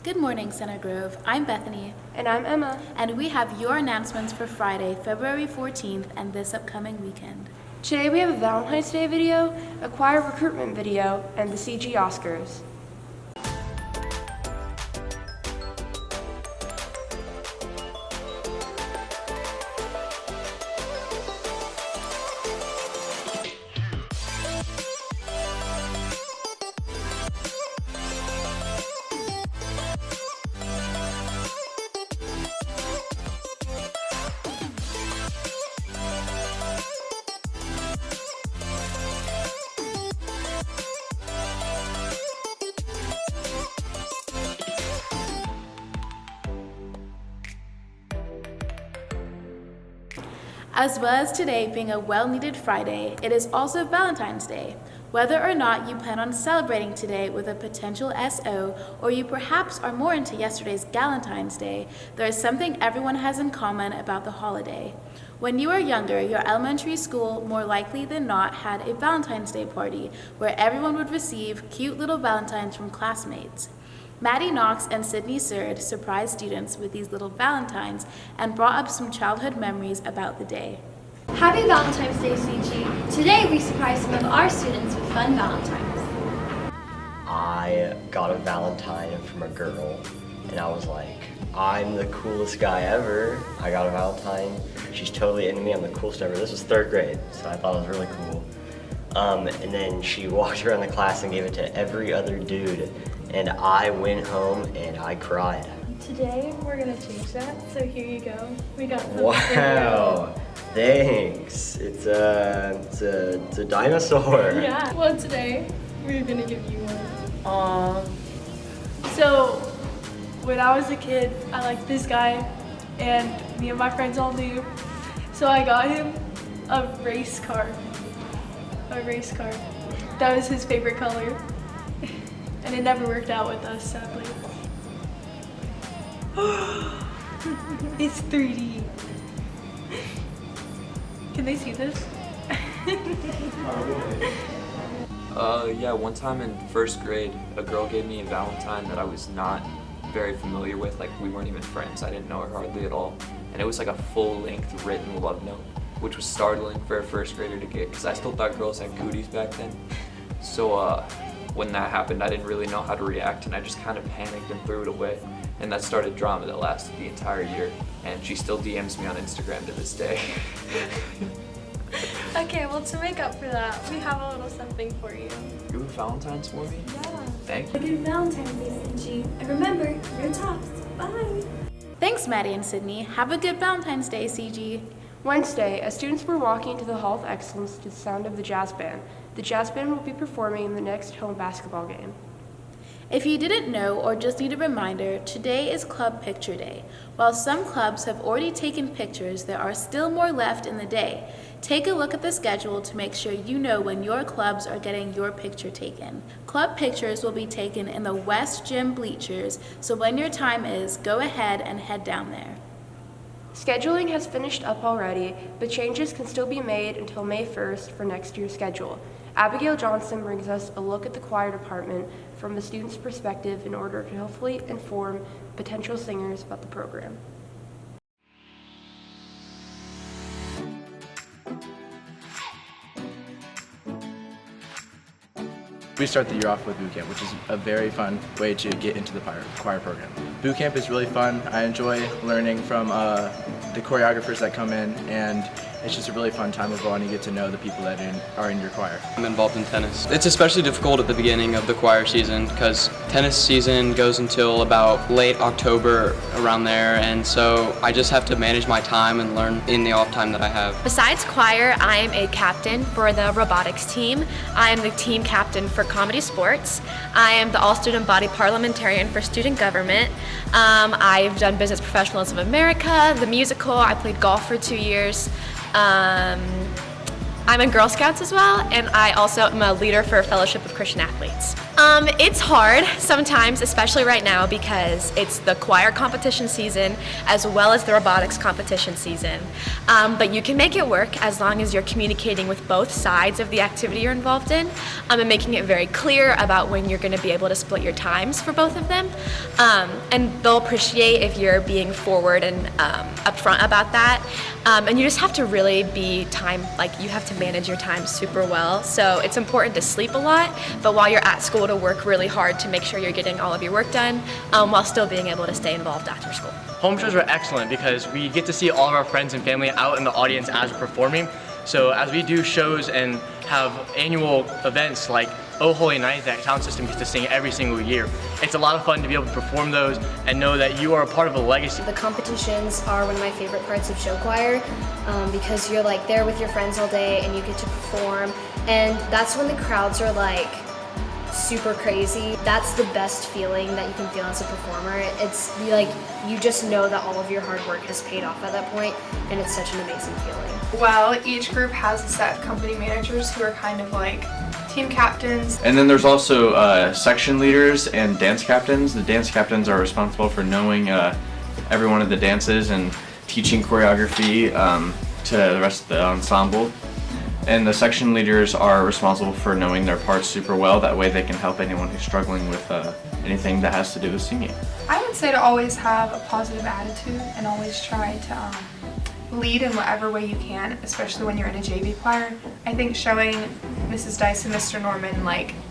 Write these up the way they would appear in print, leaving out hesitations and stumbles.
Good morning, Center Grove. I'm Bethany. And I'm Emma. And we have your announcements for Friday, February 14th and this upcoming weekend. Today we have a Valentine's Day video, a choir recruitment video, and the CG Oscars. As well as today being a well-needed Friday, it is also Valentine's Day. Whether or not you plan on celebrating today with a potential SO, or you perhaps are more into yesterday's Galentine's Day, there is something everyone has in common about the holiday. When you were younger, your elementary school more likely than not had a Valentine's Day party where everyone would receive cute little valentines from classmates. Maddie Knox and Sydney Surd surprised students with these little valentines and brought up some childhood memories about the day. Happy Valentine's Day, CG. Today we surprised some of our students with fun valentines. I got a Valentine from a girl and I was like, I'm the coolest guy ever. I got a Valentine. She's totally into me. I'm the coolest ever. This was 3rd grade, so I thought it was really cool. And then she walked around the class and gave it to every other dude. And I went home and I cried. Today we're gonna change that, so here you go. We got the Wow, thanks. It's a dinosaur. Yeah. Well, today we're gonna give you one. So when I was a kid, I liked this guy, and me and my friends all knew. So I got him a race car. A race car. That was his favorite color. And it never worked out with us, sadly. It's 3D. Can they see this? Yeah, one time in 1st grade, a girl gave me a Valentine that I was not very familiar with. Like, we weren't even friends. I didn't know her hardly at all. And it was like a full-length written love note, which was startling for a 1st grader to get, because I still thought girls had cooties back then. So, when that happened, I didn't really know how to react, and I just kind of panicked and threw it away. And that started drama that lasted the entire year, and she still DMs me on Instagram to this day. Okay, well, to make up for that, we have a little something for you. You have Valentine's for me? Yeah. Thank you. Good Valentine's Day, CG. And remember, you're tops. Bye. Thanks, Maddie and Sydney. Have a good Valentine's Day, CG. Wednesday, as students were walking to the Hall of Excellence to the sound of the jazz band. The jazz band will be performing in the next home basketball game. If you didn't know or just need a reminder, today is Club Picture Day. While some clubs have already taken pictures, there are still more left in the day. Take a look at the schedule to make sure you know when your clubs are getting your picture taken. Club pictures will be taken in the West Gym bleachers, so when your time is, go ahead and head down there. Scheduling has finished up already, but changes can still be made until May 1st for next year's schedule. Abigail Johnson brings us a look at the choir department from the student's perspective in order to hopefully inform potential singers about the program. We start the year off with boot camp, which is a very fun way to get into the choir program. Boot camp is really fun. I enjoy learning from the choreographers that come in, and it's just a really fun time of going to get to know the people that are in your choir. I'm involved in tennis. It's especially difficult at the beginning of the choir season because tennis season goes until about late October, around there, and so I just have to manage my time and learn in the off time that I have. Besides choir, I am a captain for the robotics team. I am the team captain for comedy sports. I am the all-student body parliamentarian for student government. I've done Business Professionals of America, the musical. I played golf for 2 years. I'm in Girl Scouts as well, and I also am a leader for a Fellowship of Christian Athletes. It's hard sometimes, especially right now, because it's the choir competition season as well as the robotics competition season. But you can make it work as long as you're communicating with both sides of the activity you're involved in, and making it very clear about when you're going to be able to split your times for both of them. And they'll appreciate if you're being forward and upfront about that. And you just have to really be you have to manage your time super well. So it's important to sleep a lot, but while you're at school, to work really hard to make sure you're getting all of your work done while still being able to stay involved after school. Home shows are excellent because we get to see all of our friends and family out in the audience as we're performing. So as we do shows and have annual events like Oh Holy Night that sound system gets to sing every single year, it's a lot of fun to be able to perform those and know that you are a part of a legacy. The competitions are one of my favorite parts of show choir because you're like there with your friends all day and you get to perform, and that's when the crowds are like super crazy. That's the best feeling that you can feel as a performer. It's like you just know that all of your hard work has paid off at that point, and it's such an amazing feeling. Well, each group has a set of company managers who are kind of like team captains. And then there's also section leaders and dance captains. The dance captains are responsible for knowing every one of the dances and teaching choreography to the rest of the ensemble. And the section leaders are responsible for knowing their parts super well. That way they can help anyone who's struggling with anything that has to do with singing. I would say to always have a positive attitude and always try to lead in whatever way you can, especially when you're in a JV choir. I think showing Mrs. Dice and Mr. Norman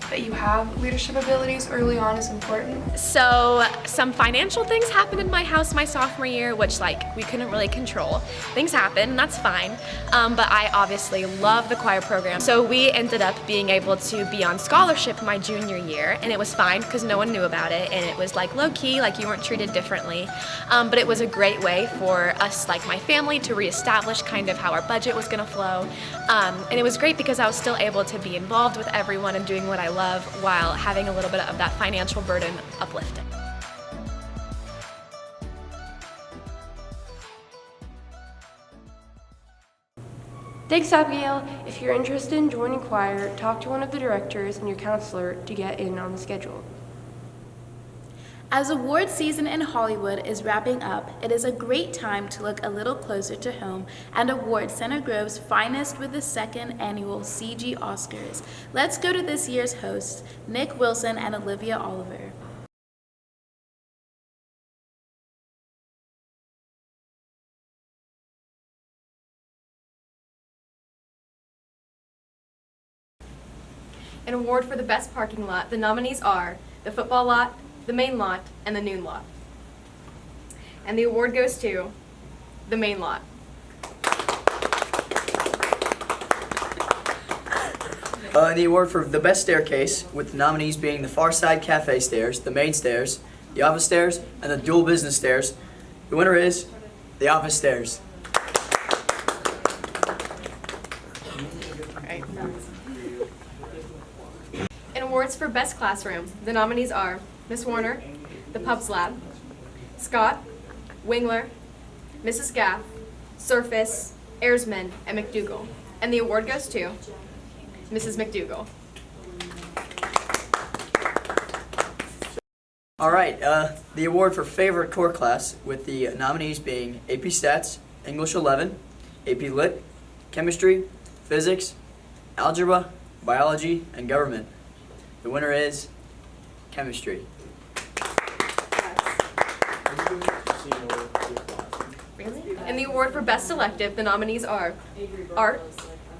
that you have leadership abilities early on is important. So some financial things happened in my house my sophomore year, which we couldn't really control. Things happen, and that's fine. But I obviously love the choir program. So we ended up being able to be on scholarship my junior year, and it was fine because no one knew about it, and it was low key, you weren't treated differently. But it was a great way for us, my family, to reestablish kind of how our budget was gonna flow. And it was great because I was still able to be involved with everyone and doing what I love while having a little bit of that financial burden uplifted. Thanks, Abigail. If you're interested in joining choir, talk to one of the directors and your counselor to get in on the schedule. As award season in Hollywood is wrapping up, it is a great time to look a little closer to home and award Center Grove's finest with the second annual CG Oscars. Let's go to this year's hosts, Nick Wilson and Olivia Oliver. An award for the best parking lot, the nominees are the football lot, the main lot, and the noon lot. And the award goes to the main lot. The award for the best staircase, with the nominees being the Far Side Cafe stairs, the main stairs, the office stairs, and the dual business stairs. The winner is the office stairs. And awards for best classroom, the nominees are Miss Warner, the Pubs Lab, Scott, Wingler, Mrs. Gaff, Surface, Airsman, and McDougal. And the award goes to Mrs. McDougal. All right, the award for favorite core class, with the nominees being AP Stats, English 11, AP Lit, Chemistry, Physics, Algebra, Biology, and Government. The winner is Chemistry. And the award for best elective, the nominees are Art,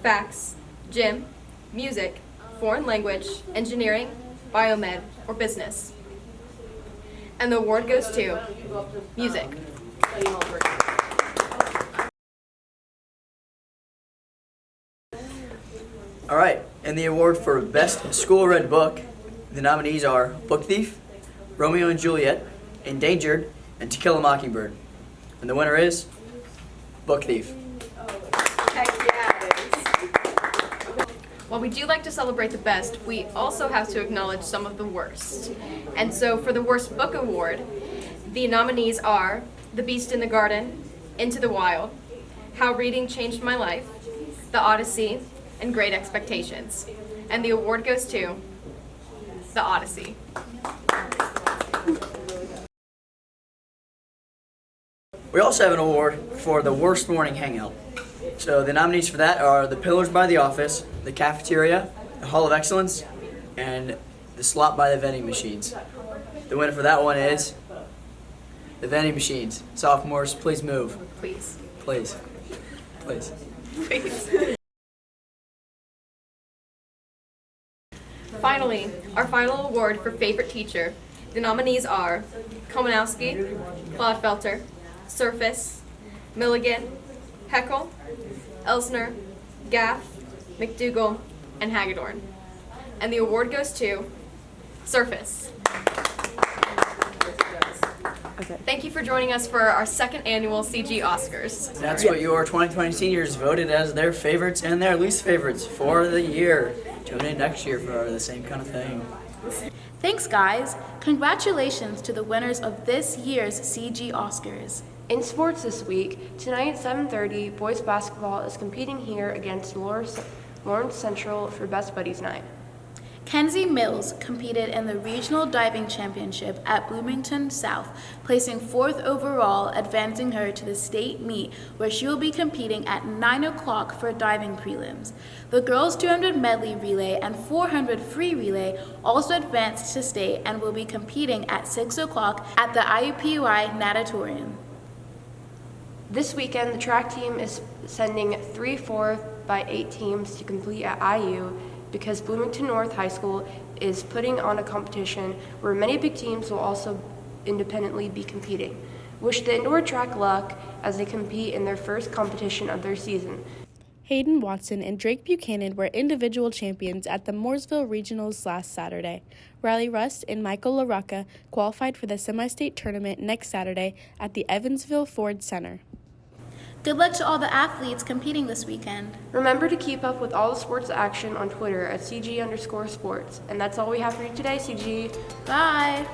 Facts, Gym, Music, Foreign Language, Engineering, Biomed, or Business. And the award goes to Music. All right, and the award for best school-read book, the nominees are Book Thief, Romeo and Juliet, Endangered, and To Kill a Mockingbird. And the winner is Book Thief. While we do like to celebrate the best, we also have to acknowledge some of the worst. And so for the worst book award, the nominees are The Beast in the Garden, Into the Wild, How Reading Changed My Life, The Odyssey, and Great Expectations. And the award goes to the Odyssey. We also have an award for the worst morning hangout. So the nominees for that are the Pillars by the Office, the Cafeteria, the Hall of Excellence, and the Slot by the Vending Machines. The winner for that one is the vending machines. Sophomores, please move. Please. Please. Please. Please. Finally, our final award for favorite teacher. The nominees are Komanowski, Clodfelter, Surface, Milligan, Heckel, Elsner, Gaff, McDougall, and Hagedorn. And the award goes to Surface. Okay. Thank you for joining us for our second annual CG Oscars. That's what your 2020 seniors voted as their favorites and their least favorites for the year. Tune in next year for the same kind of thing. Thanks, guys. Congratulations to the winners of this year's CG Oscars. In sports this week, tonight at 7:30, boys basketball is competing here against Lawrence Central for Best Buddies Night. Kenzie Mills competed in the Regional Diving Championship at Bloomington South, placing 4th overall, advancing her to the state meet where she will be competing at 9 o'clock for diving prelims. The girls 200 medley relay and 400 free relay also advanced to state and will be competing at 6 o'clock at the IUPUI Natatorium. This weekend, the track team is sending 3 4x8 teams to complete at IU because Bloomington North High School is putting on a competition where many big teams will also independently be competing. Wish the indoor track luck as they compete in their first competition of their season. Hayden Watson and Drake Buchanan were individual champions at the Mooresville Regionals last Saturday. Riley Rust and Michael LaRocca qualified for the semi-state tournament next Saturday at the Evansville Ford Center. Good luck to all the athletes competing this weekend. Remember to keep up with all the sports action on Twitter at CG_sports. And that's all we have for you today, CG. Bye.